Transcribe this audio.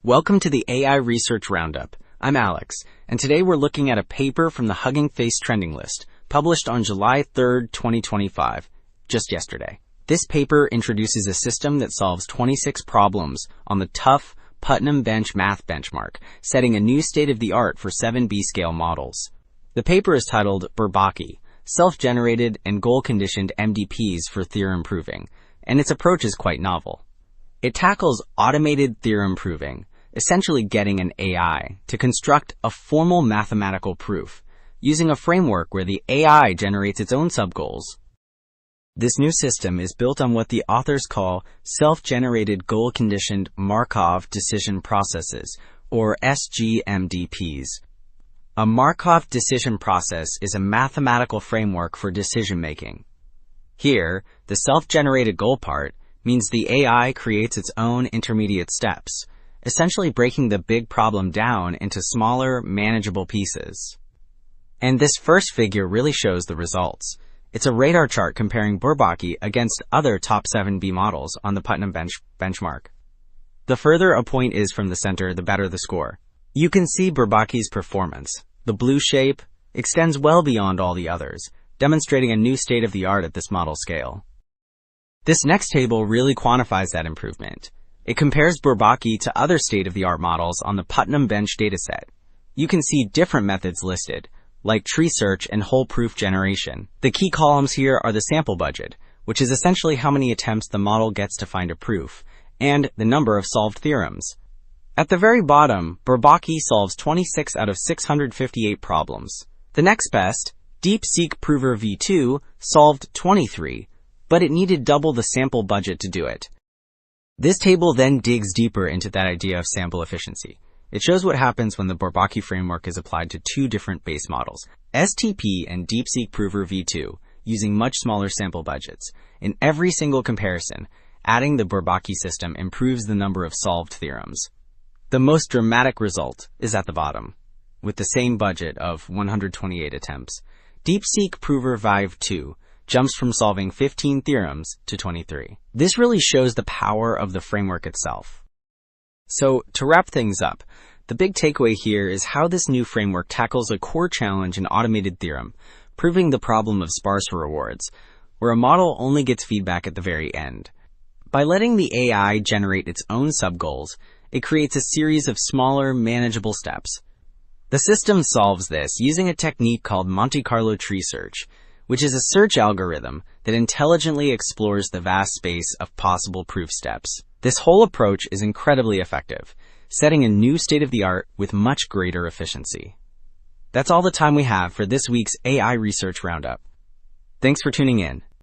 Welcome to the AI Research Roundup. I'm Alex, and today we're looking at a paper from the Hugging Face trending list, published on July 3rd, 2025, just yesterday. This paper introduces a system that solves 26 problems on the tough Putnam Bench math benchmark, setting a new state-of-the-art for 7B scale models. The paper is titled Bourbaki, Self-Generated and Goal-Conditioned MDPs for Theorem Proving, and its approach is quite novel. It tackles automated theorem proving, essentially getting an AI to construct a formal mathematical proof, using a framework where the AI generates its own subgoals. This new system is built on what the authors call self-generated goal-conditioned Markov Decision Processes, or sG-MDPs. A Markov Decision Process is a mathematical framework for decision-making. Here, the self-generated goal part means the AI creates its own intermediate steps, essentially breaking the big problem down into smaller, manageable pieces. And this first figure really shows the results. It's a radar chart comparing Bourbaki against other top 7B models on the Putnam benchmark. The further a point is from the center, the better the score. You can see Bourbaki's performance. The blue shape extends well beyond all the others, demonstrating a new state-of-the-art at this model scale. This next table really quantifies that improvement. It compares Bourbaki to other state-of-the-art models on the Putnam Bench dataset. You can see different methods listed, like tree search and whole proof generation. The key columns here are the sample budget, which is essentially how many attempts the model gets to find a proof, and the number of solved theorems. At the very bottom, Bourbaki solves 26 out of 658 problems. The next best, DeepSeek Prover v2, solved 23, but it needed double the sample budget to do it. This table then digs deeper into that idea of sample efficiency. It shows what happens when the Bourbaki framework is applied to two different base models, STP and DeepSeek Prover v2, using much smaller sample budgets. In every single comparison, adding the Bourbaki system improves the number of solved theorems. The most dramatic result is at the bottom. With the same budget of 128 attempts, DeepSeek Prover v2 jumps from solving 15 theorems to 23. This really shows the power of the framework itself. So, to wrap things up, the big takeaway here is how this new framework tackles a core challenge in automated theorem, proving the problem of sparse rewards, where a model only gets feedback at the very end. By letting the AI generate its own subgoals, it creates a series of smaller, manageable steps. The system solves this using a technique called Monte Carlo Tree Search, which is a search algorithm that intelligently explores the vast space of possible proof steps. This whole approach is incredibly effective, setting a new state-of-the-art with much greater efficiency. That's all the time we have for this week's AI Research Roundup. Thanks for tuning in.